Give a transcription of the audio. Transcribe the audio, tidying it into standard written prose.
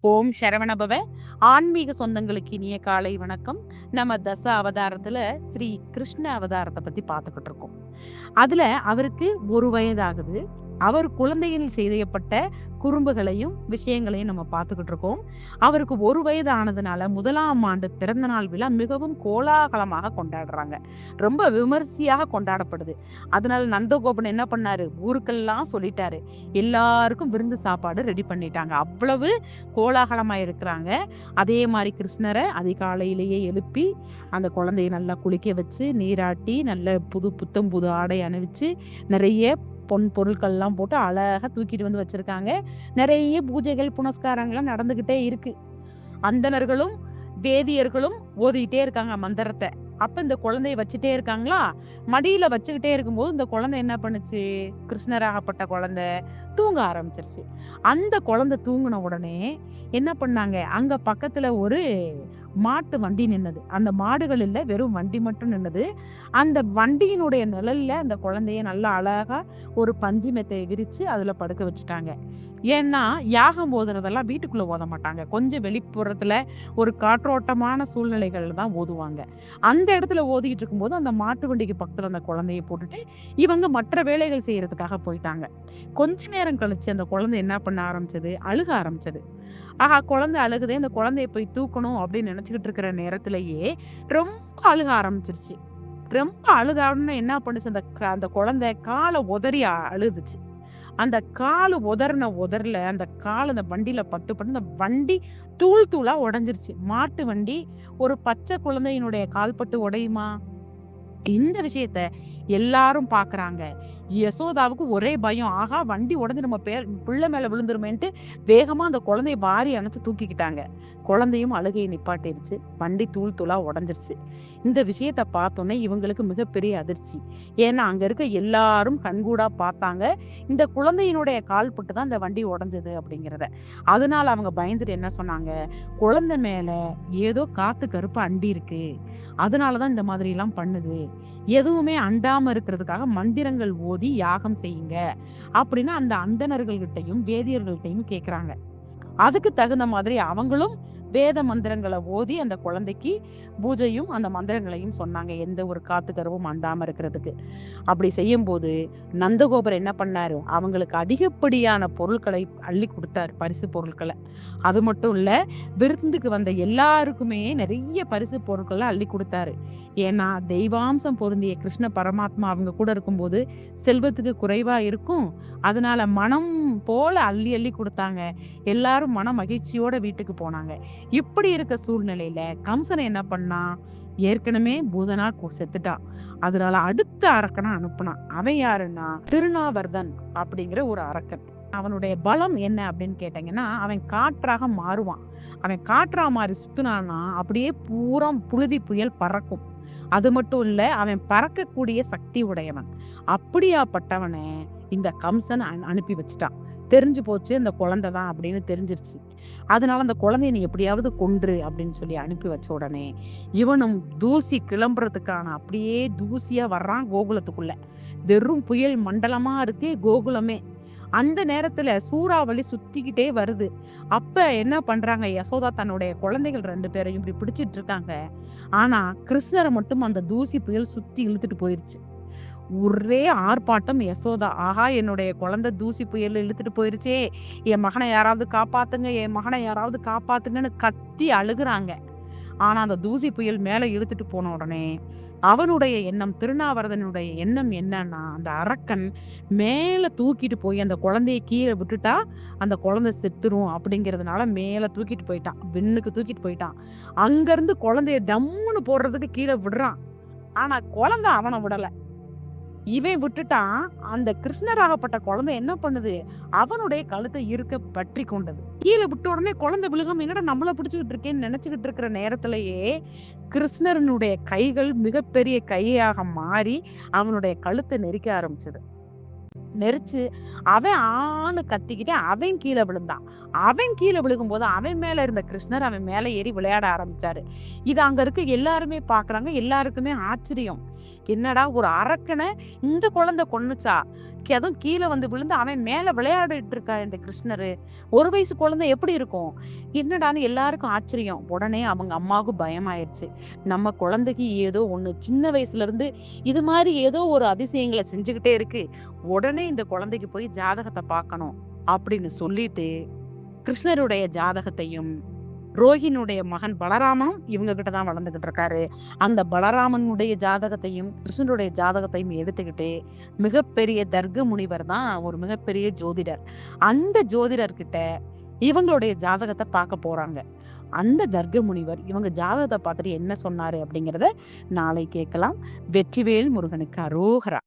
ஓம் சரவணபவ. ஆன்மீக சொந்தங்களுக்கு இனிய காலை வணக்கம். நம்ம தச அவதாரத்துல ஸ்ரீ கிருஷ்ண அவதாரத்தை பத்தி பார்த்துக்கிட்டு இருக்கோம். அதுல அவருக்கு 1 வயது ஆகுது. அவர் குழந்தையில் செய்யப்பட்ட குறும்புகளையும் விஷயங்களையும் நம்ம பார்த்துக்கிட்டு இருக்கோம். அவருக்கு 1 வயது ஆனதுனால 1ஆம் ஆண்டு பிறந்த நாள் விழா மிகவும் கோலாகலமாக கொண்டாடுறாங்க. ரொம்ப விமர்சையாக கொண்டாடப்படுது. அதனால நந்தகோபன் என்ன பண்ணாரு, ஊருக்கெல்லாம் சொல்லிட்டாரு. எல்லாருக்கும் விருந்து சாப்பாடு ரெடி பண்ணிட்டாங்க. அவ்வளவு கோலாகலமா இருக்கிறாங்க. அதே மாதிரி கிருஷ்ணரை அதிகாலையிலேயே எழுப்பி அந்த குழந்தைய நல்லா குளிக்க வச்சு நீராட்டி நல்ல புத்தம் புது ஆடை அணிவிச்சு நிறைய பொன் பொருட்கள்லாம் போட்டு அழகா தூக்கிட்டு வந்து வச்சிருக்காங்க. நிறைய பூஜைகள் புனஸ்காரங்கள்லாம் நடந்துகிட்டே இருக்கு. அந்தணர்களும் வேதியர்களும் ஓதிக்கிட்டே இருக்காங்க மந்திரத்தை. அப்ப இந்த குழந்தைய வச்சுட்டே இருக்காங்களா, மடியில வச்சுக்கிட்டே இருக்கும்போது இந்த குழந்தை என்ன பண்ணுச்சு, கிருஷ்ணராகப்பட்ட குழந்தை தூங்க ஆரம்பிச்சிருச்சு. அந்த குழந்தை தூங்கின உடனே என்ன பண்ணாங்க, அங்க பக்கத்துல ஒரு மாட்டு வண்டி நின்னது. அந்த மாடுகள் இல்ல, வெறும் வண்டி மட்டும் நின்னது. அந்த வண்டியினுடைய நிழல்ல அந்த குழந்தைய நல்லா அழகா ஒரு பஞ்சு மெத்தையை விரிச்சு அதுல படுக்க வச்சுட்டாங்க. ஏன்னா யாகம் ஓதுனதெல்லாம் வீட்டுக்குள்ள ஓத மாட்டாங்க. கொஞ்சம் வெளிப்புறத்துல ஒரு காற்றோட்டமான சூழ்நிலைகள் தான் ஓதுவாங்க. அந்த இடத்துல ஓதிக்கிட்டு இருக்கும்போது அந்த மாட்டு வண்டிக்கு பக்கத்துல அந்த குழந்தைய போட்டுட்டு இவங்க மற்ற வேலைகள் செய்யறதுக்காக போயிட்டாங்க. கொஞ்ச நேரம் கழிச்சு அந்த குழந்தை என்ன பண்ண ஆரம்பிச்சது, அழுக ஆரம்பிச்சது. ஆஹா, குழந்தை அழுகுதே, இந்த குழந்தைய போய் தூக்கணும் அப்படின்னு நினைச்சுக்கிட்டு இருக்கிற நேரத்திலேயே ரொம்ப அழுக ஆரம்பிச்சிருச்சு. ரொம்ப அழுதான்னு என்ன பண்ணுச்சு, அந்த குழந்தை காலை உதறி அழுதுச்சு. அந்த காலு உதறல அந்த கால் அந்த வண்டியில பட்டு அந்த வண்டி தூள் தூளா உடைஞ்சிருச்சு. மாட்டு வண்டி ஒரு பச்சை குழந்தையினுடைய கால்பட்டு உடையுமா? இந்த விஷயத்த எல்லாரும் பாக்குறாங்க. யசோதாவுக்கு ஒரே பயம். ஆகா, வண்டி உடஞ்சு நம்ம பிள்ளை மேல விழுந்துருமேன்ட்டு வேகமா அந்த குழந்தைய வாரி அணைச்சு தூக்கிக்கிட்டாங்க. குழந்தையும் அழுகையை நிப்பாட்டிருச்சு. வண்டி தூள் தூளா உடஞ்சிருச்சு. இந்த விஷயத்த பார்த்தோன்னே இவங்களுக்கு மிகப்பெரிய அதிர்ச்சி. ஏன்னா அங்க இருக்க எல்லாரும் கண்கூடா பார்த்தாங்க, இந்த குழந்தையினுடைய கால் பட்டு தான் இந்த வண்டி உடஞ்சது அப்படிங்கிறத. அதனால அவங்க பயந்துட்டு என்ன சொன்னாங்க, குழந்தை மேல ஏதோ காத்து கருப்பு அண்டி இருக்கு, அதனாலதான் இந்த மாதிரி எல்லாம் பண்ணுது, எதுவுமே அண்டாம இருக்கிறதுக்காக மந்திரங்கள் ஓதி யாகம் செய்யுங்க அப்படின்னு அந்த அந்தணர்கள்கிட்டையும் வேதியர்கள்கிட்டையும் கேக்குறாங்க. அதுக்கு தகுந்த மாதிரி அவங்களும் வேத மந்திரங்களை ஓதி அந்த குழந்தைக்கு பூஜையும் அந்த மந்திரங்களையும் சொன்னாங்க, எந்த ஒரு காத்து கருவும் அண்டாம இருக்கிறதுக்கு. அப்படி செய்யும் போது நந்தகோபர் என்ன பண்ணாரு, அவங்களுக்கு அதிகப்படியான பொருட்களை அள்ளி கொடுத்தாரு, பரிசு பொருட்களை. அது மட்டும் இல்ல, விருந்துக்கு வந்த எல்லாருக்குமே நிறைய பரிசு பொருட்களை அள்ளி கொடுத்தாரு. ஏன்னா தெய்வாம்சம் பொருந்திய கிருஷ்ண பரமாத்மா அவங்க கூட இருக்கும்போது செல்வத்துக்கு குறைவா இருக்கும். அதனால மனம் போல அள்ளி அள்ளி கொடுத்தாங்க. எல்லாரும் மன மகிழ்ச்சியோட வீட்டுக்கு போனாங்க. இப்படி இருக்க சூழ்நிலையில கம்சனை என்ன பண்ணா, ஏற்கனவே பூதனா செத்துட்டான். அதனால அடுத்த அரக்கனை அனுப்புனான். அவன் யாருன்னா திருநாவர்தன் அப்படிங்கிற ஒரு அரக்கன். அவனுடைய பலம் என்ன அப்படின்னு கேட்டீங்கன்னா, அவன் காற்றாக மாறுவான். அவன் காற்றா மாறி சுத்தினான்னா அப்படியே பூரா புழுதி புயல் பறக்கும். அது மட்டும் இல்ல, அவன் பறக்கக்கூடிய சக்தி உடையவன். அப்படியாப்பட்டவனை இந்த கம்சன் அனுப்பி வச்சுட்டான். தெரிஞ்சு போச்சு இந்த குழந்தை தான் அப்படின்னு தெரிஞ்சிருச்சு. அதனால அந்த குழந்தைய நீ எப்படியாவது கொன்று அப்படின்னு சொல்லி அனுப்பி வச்ச உடனே இவனும் தூசி கிளம்புறதுக்கான அப்படியே தூசியா வர்றான் கோகுலத்துக்குள்ள. வெறும் புயல் மண்டலமா இருக்கு கோகுலமே. அந்த நேரத்துல சூறாவளி சுத்திக்கிட்டே வருது. அப்ப என்ன பண்றாங்க, யசோதா தன்னுடைய குழந்தைகள் 2 பேரையும் இப்படி பிடிச்சிட்டு இருக்காங்க. ஆனா கிருஷ்ணரை மட்டும் அந்த தூசி புயல் சுத்தி இழுத்துட்டு போயிருச்சு. ஒரே ஆர்ப்பாட்டம் யசோதா. ஆஹா, என்னுடைய குழந்தை தூசி புயல் இழுத்துட்டு போயிருச்சே, என் மகனை யாராவது காப்பாத்துங்க, என் மகனை யாராவது காப்பாத்துங்கன்னு கத்தி அழுகுறாங்க. ஆனா அந்த தூசி புயல் மேல இழுத்துட்டு போன உடனே அவனுடைய எண்ணம், திருநாவரதனுடைய எண்ணம் என்னன்னா, அந்த அரக்கன் மேல தூக்கிட்டு போய் அந்த குழந்தைய கீழே விட்டுட்டா அந்த குழந்தை செத்துரும் அப்படிங்கிறதுனால மேல தூக்கிட்டு போயிட்டான், விண்ணுக்கு தூக்கிட்டு போயிட்டான். அங்க இருந்து குழந்தைய டம்முன்னு போடுறதுக்கு கீழே விடுறான். ஆனா குழந்தை அவனை விடல. இவன் விட்டுட்டான். அந்த கிருஷ்ணராகப்பட்ட குழந்தை என்ன பண்ணுது, அவனுடைய கழுத்தை இருக்க பற்றி கொண்டது. கீழே விட்ட உடனே குழந்தை விழுகாம என்னடா நம்மள பிடிச்சுக்கிட்டு இருக்கேன்னு நினைச்சுக்கிட்டு இருக்கிற நேரத்திலேயே கிருஷ்ணரனுடைய கைகள் மிகப்பெரிய கையாக மாறி அவனுடைய கழுத்தை நெரிக்க ஆரம்பிச்சது. நெரிச்சு அவன் ஆணு கத்திக்கிட்டே அவன் கீழே விழுந்தான். அவன் கீழே விழுகும்போது அவன் மேல இருந்த கிருஷ்ணர் அவன் மேல ஏறி விளையாட ஆரம்பிச்சாரு. இது அங்க இருக்க எல்லாருமே பாக்குறாங்க. எல்லாருக்குமே ஆச்சரியம். என்னடா ஒரு அரக்கனை இந்த குழந்தை கொன்னுச்சா, அதுவும் கீழே வந்து விழுந்து அவன் மேல விளையாடிட்டு இருக்கா இந்த கிருஷ்ணரு, ஒரு வயசு குழந்தை எப்படி இருக்கும், என்னடான்னு எல்லாருக்கும் ஆச்சரியம். உடனே அவங்க அம்மாவுக்கு பயமாயிருச்சு. நம்ம குழந்தைக்கு ஏதோ ஒண்ணு சின்ன வயசுல இருந்து இது மாதிரி ஏதோ ஒரு அதிசயங்களை செஞ்சுக்கிட்டே இருக்கு, உடனே இந்த குழந்தைக்கு போய் ஜாதகத்தை பார்க்கணும் அப்படின்னு சொல்லிட்டு கிருஷ்ணருடைய ஜாதகத்தையும், ரோஹினுடைய மகன் பலராமன் இவங்க கிட்ட தான் வளர்ந்துகிட்டு இருக்காரு, அந்த பலராமனுடைய ஜாதகத்தையும் கிருஷ்ணருடைய ஜாதகத்தையும் எடுத்துக்கிட்டு மிகப்பெரிய தர்க்க முனிவர் தான் ஒரு மிகப்பெரிய ஜோதிடர், அந்த ஜோதிடர்கிட்ட இவங்களுடைய ஜாதகத்தை பார்க்க போறாங்க. அந்த தர்க்க முனிவர் இவங்க ஜாதகத்தை பார்த்துட்டு என்ன சொன்னாரு அப்படிங்கிறத நாளை கேட்கலாம். வெற்றிவேல் முருகனுக்கு அரோகரா.